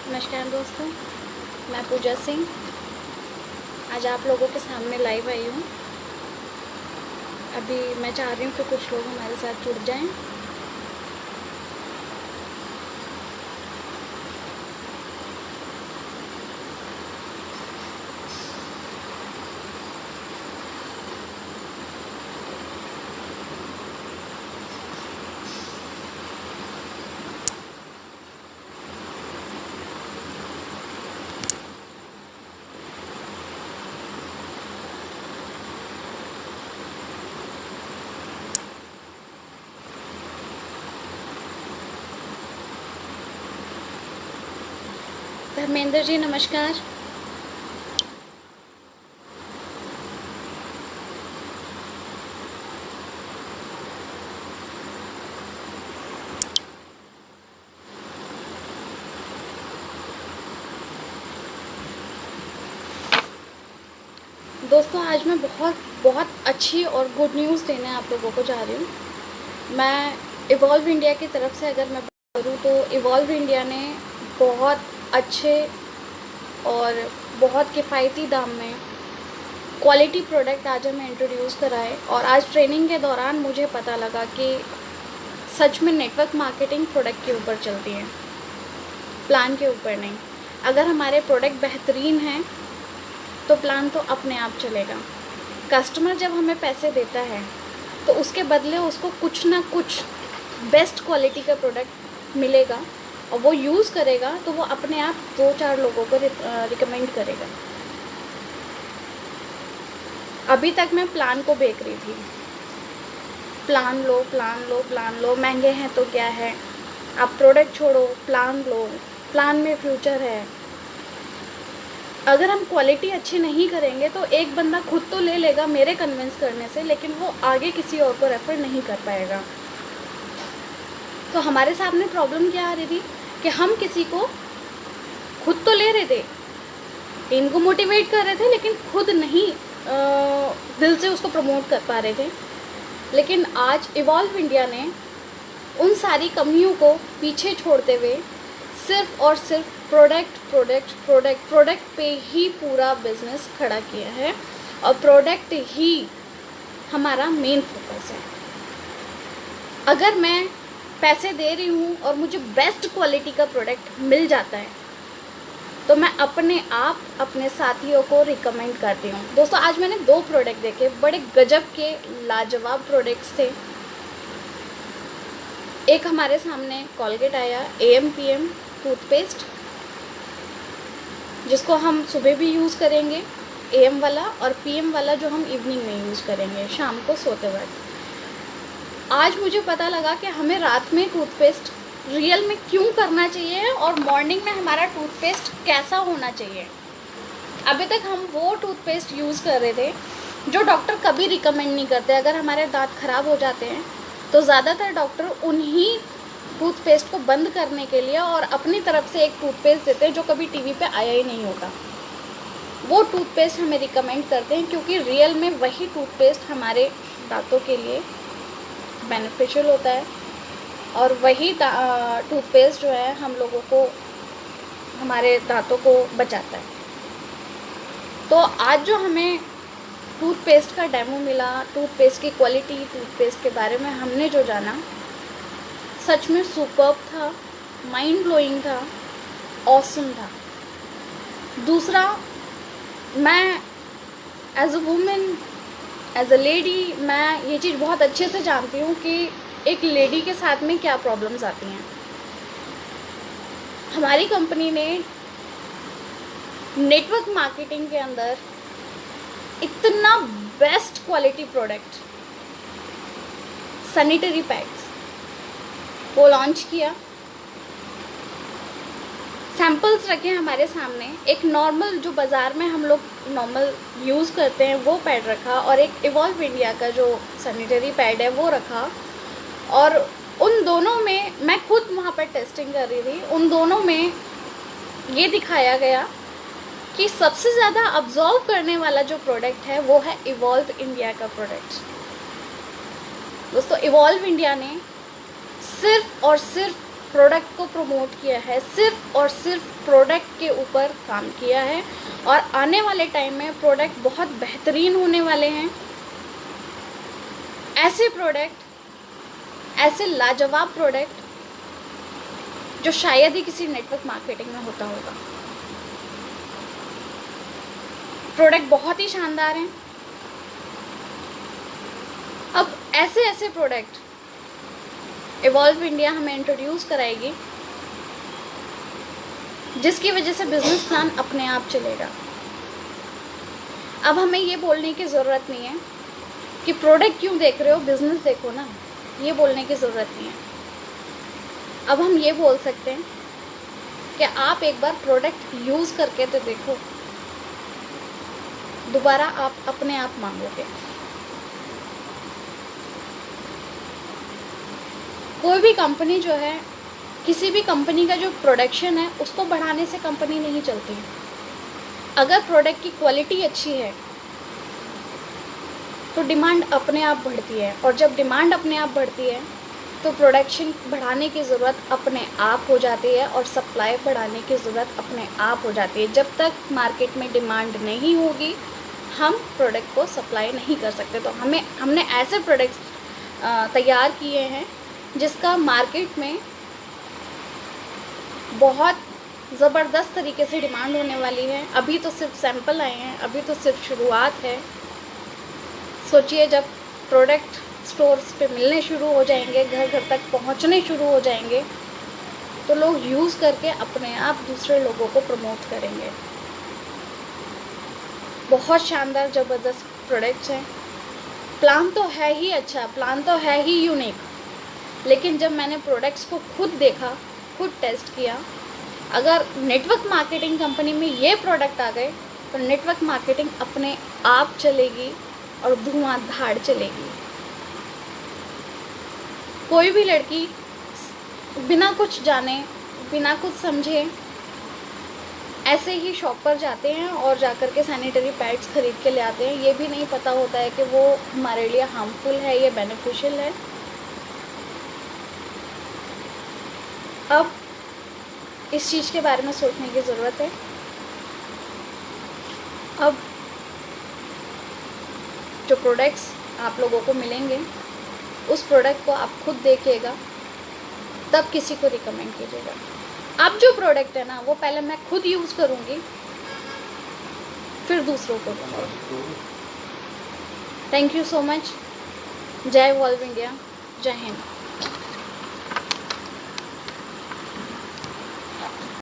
नमस्कार दोस्तों, मैं पूजा सिंह आज आप लोगों के सामने लाइव आई हूँ। अभी मैं चाह रही हूँ कि कुछ लोग हमारे साथ जुड़ जाएं। धर्मेंद्र जी नमस्कार। दोस्तों आज मैं बहुत अच्छी और गुड न्यूज़ देने आप लोगों को जा रही हूँ। मैं इवॉल्व इंडिया की तरफ से अगर मैं बात करूँ तो इवॉल्व इंडिया ने बहुत अच्छे और बहुत किफ़ायती दाम में क्वालिटी प्रोडक्ट आज हमें इंट्रोड्यूस कराए। और आज ट्रेनिंग के दौरान मुझे पता लगा कि सच में नेटवर्क मार्केटिंग प्रोडक्ट के ऊपर चलती है, प्लान के ऊपर नहीं। अगर हमारे प्रोडक्ट बेहतरीन हैं तो प्लान तो अपने आप चलेगा। कस्टमर जब हमें पैसे देता है तो उसके बदले उसको कुछ ना कुछ बेस्ट क्वालिटी का प्रोडक्ट मिलेगा और वो यूज़ करेगा तो वो अपने आप 2-4 लोगों को रिकमेंड करेगा। अभी तक मैं प्लान को बेच रही थी, प्लान लो प्लान लो प्लान लो, महंगे हैं तो क्या है, आप प्रोडक्ट छोड़ो प्लान लो, प्लान में फ्यूचर है। अगर हम क्वालिटी अच्छी नहीं करेंगे तो एक बंदा खुद तो ले लेगा मेरे कन्विंस करने से, लेकिन वो आगे किसी और को रेफर नहीं कर पाएगा। तो हमारे सामने प्रॉब्लम क्या आ रही थी कि हम किसी को खुद तो ले रहे थे, टीम को मोटिवेट कर रहे थे, लेकिन खुद नहीं दिल से उसको प्रमोट कर पा रहे थे। लेकिन आज इवॉल्व इंडिया ने उन सारी कमियों को पीछे छोड़ते हुए सिर्फ और सिर्फ प्रोडक्ट पे ही पूरा बिजनेस खड़ा किया है और प्रोडक्ट ही हमारा मेन फोकस है। अगर मैं पैसे दे रही हूँ और मुझे बेस्ट क्वालिटी का प्रोडक्ट मिल जाता है तो मैं अपने आप अपने साथियों को रिकमेंड करती हूँ। दोस्तों आज मैंने 2 प्रोडक्ट देखे, बड़े गजब के लाजवाब प्रोडक्ट्स थे। एक हमारे सामने कोलगेट आया AM/PM टूथपेस्ट, जिसको हम सुबह भी यूज़ करेंगे AM वाला, और PM वाला जो हम इवनिंग में यूज़ करेंगे शाम को सोते वक्त। आज मुझे पता लगा कि हमें रात में टूथपेस्ट रियल में क्यों करना चाहिए और मॉर्निंग में हमारा टूथपेस्ट कैसा होना चाहिए। अभी तक हम वो टूथपेस्ट यूज़ कर रहे थे जो डॉक्टर कभी रिकमेंड नहीं करते। अगर हमारे दांत ख़राब हो जाते हैं तो ज़्यादातर डॉक्टर उन्हीं टूथपेस्ट को बंद करने के लिए और अपनी तरफ से एक टूथपेस्ट देते हैं जो कभी टीवी पे आया ही नहीं होता। वो टूथपेस्ट हमें रिकमेंड करते हैं क्योंकि रियल में वही टूथपेस्ट हमारे दांतों के लिए बेनिफिशियल होता है और वही टूथपेस्ट जो है हम लोगों को, हमारे दांतों को बचाता है। तो आज जो हमें टूथपेस्ट का डेमो मिला, टूथपेस्ट की क्वालिटी, टूथपेस्ट के बारे में हमने जो जाना, सच में सुपर्ब था, माइंड ब्लोइंग था, ऑसम था। दूसरा, मैं as a woman, as a lady, मैं ये चीज़ बहुत अच्छे से जानती हूँ कि एक लेडी के साथ में क्या प्रॉब्लम्स आती हैं। हमारी कंपनी ने नेटवर्क मार्केटिंग के अंदर इतना best quality product sanitary pads वो लॉन्च किया। सैम्पल्स रखे हमारे सामने। एक नॉर्मल जो बाज़ार में हम लोग नॉर्मल यूज़ करते हैं वो पैड रखा और एक इवॉल्व इंडिया का जो सैनिटरी पैड है वो रखा। और उन दोनों में, मैं खुद वहाँ पर टेस्टिंग कर रही थी, उन दोनों में ये दिखाया गया कि सबसे ज़्यादा अब्जॉर्व करने वाला जो प्रोडक्ट है वो है इवॉल्व इंडिया का प्रोडक्ट। दोस्तों इवॉल्व इंडिया ने सिर्फ और सिर्फ प्रोडक्ट को प्रमोट किया है, सिर्फ और सिर्फ प्रोडक्ट के ऊपर काम किया है। और आने वाले टाइम में प्रोडक्ट बहुत बेहतरीन होने वाले हैं। ऐसे प्रोडक्ट, ऐसे लाजवाब प्रोडक्ट जो शायद ही किसी नेटवर्क मार्केटिंग में होता होगा। प्रोडक्ट बहुत ही शानदार हैं। अब ऐसे ऐसे प्रोडक्ट इवॉल्व इंडिया हमें इंट्रोड्यूस कराएगी जिसकी वजह से बिजनेस प्लान अपने आप चलेगा। अब हमें ये बोलने की ज़रूरत नहीं है कि प्रोडक्ट क्यों देख रहे हो, बिजनेस देखो ना, ये बोलने की ज़रूरत नहीं है। अब हम ये बोल सकते हैं कि आप एक बार प्रोडक्ट यूज़ करके तो देखो, दोबारा आप अपने आप मांगोगे। कोई भी कंपनी जो है, किसी भी कंपनी का जो प्रोडक्शन है उसको बढ़ाने से कंपनी नहीं चलती है। अगर प्रोडक्ट की क्वालिटी अच्छी है तो डिमांड अपने आप बढ़ती है, और जब डिमांड अपने आप बढ़ती है तो प्रोडक्शन बढ़ाने की ज़रूरत अपने आप हो जाती है और सप्लाई बढ़ाने की ज़रूरत अपने आप हो जाती है। जब तक मार्केट में डिमांड नहीं होगी हम प्रोडक्ट को सप्लाई नहीं कर सकते। तो हमने ऐसे प्रोडक्ट्स तैयार किए हैं जिसका मार्केट में बहुत ज़बरदस्त तरीके से डिमांड होने वाली है। अभी तो सिर्फ सैंपल आए हैं, अभी तो सिर्फ शुरुआत है। सोचिए जब प्रोडक्ट स्टोर्स पे मिलने शुरू हो जाएंगे, घर घर तक पहुंचने शुरू हो जाएंगे, तो लोग यूज़ करके अपने आप दूसरे लोगों को प्रमोट करेंगे। बहुत शानदार ज़बरदस्त प्रोडक्ट्स हैं। प्लान तो है ही अच्छा, प्लान तो है ही यूनिक, लेकिन जब मैंने प्रोडक्ट्स को खुद देखा, खुद टेस्ट किया, अगर नेटवर्क मार्केटिंग कंपनी में ये प्रोडक्ट आ गए तो नेटवर्क मार्केटिंग अपने आप चलेगी और धुआंधार चलेगी। कोई भी लड़की बिना कुछ जाने, बिना कुछ समझे ऐसे ही शॉप पर जाते हैं और जाकर के सैनिटरी पैड्स खरीद के ले आते हैं। ये भी नहीं पता होता है कि वो हमारे लिए हार्मफुल है या बेनिफिशियल है। अब इस चीज़ के बारे में सोचने की ज़रूरत है। अब जो प्रोडक्ट्स आप लोगों को मिलेंगे उस प्रोडक्ट को आप खुद देखिएगा, तब किसी को रिकमेंड कीजिएगा। अब जो प्रोडक्ट है ना वो पहले मैं खुद यूज़ करूँगी, फिर दूसरों को दूँगी। Thank you so much. जय इवॉल्व इंडिया, जय हिंद।